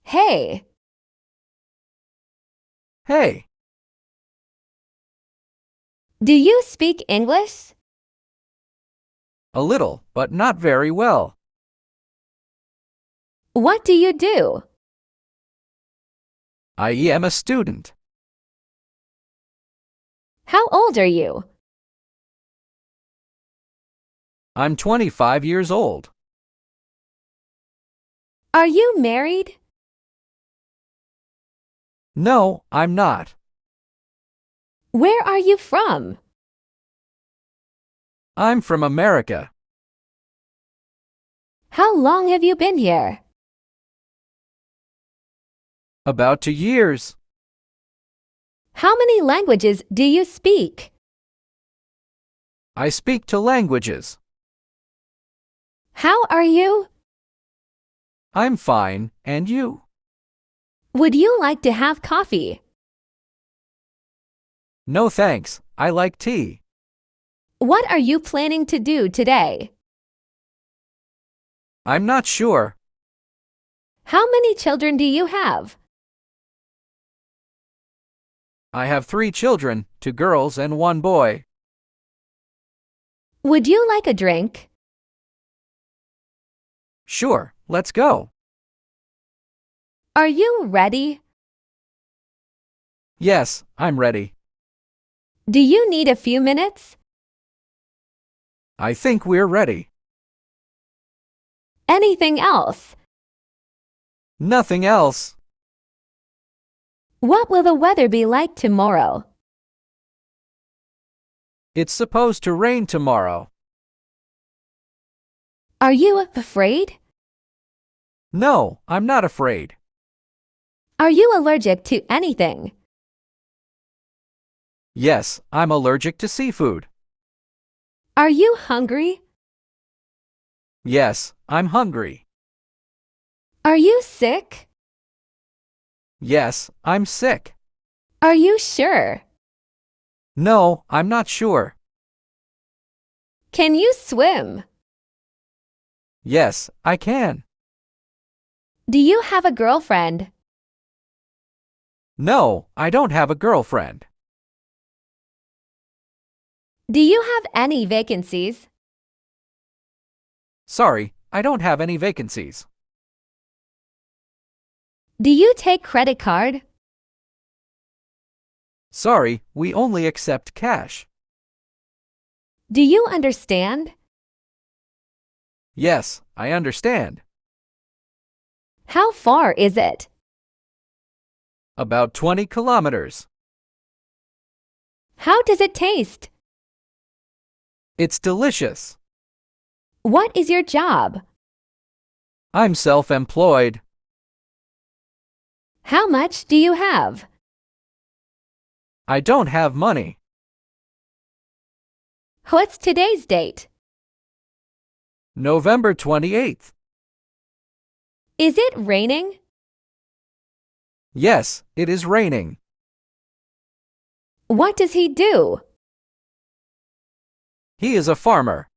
Hey, Hey, do you speak English? a little, but not very well. What do you do? I am a student. How old are you? I'm 25 years old. Are you married? No, I'm not. Where are you from? I'm from America. How long have you been here? About 2 years. How many languages do you speak? I speak 2 languages. How are you? I'm fine, and you? Would you like to have coffee? No thanks, I like tea. What are you planning to do today? I'm not sure. How many children do you have? I have 3 children, 2 girls and 1 boy. Would you like a drink? Sure, let's go. Are you ready? Yes, I'm ready. Do you need a few minutes? I think we're ready. Anything else? Nothing else. What will the weather be like tomorrow? It's supposed to rain tomorrow. Are you afraid? No, I'm not afraid. Are you allergic to anything? Yes, I'm allergic to seafood. Are you hungry? Yes, I'm hungry. Are you sick? Yes, I'm sick. Are you sure? No, I'm not sure. Can you swim? Yes, I can. Do you have a girlfriend? No, I don't have a girlfriend. Do you have any vacancies? Sorry, I don't have any vacancies. Do you take credit card? Sorry, we only accept cash. Do you understand? Yes, I understand. How far is it? About 20 kilometers. How does it taste? It's delicious. What is your job? I'm self-employed. How much do you have? I don't have money. What's today's date? November 28th. Is it raining? Yes, it is raining. What does he do? He is a farmer.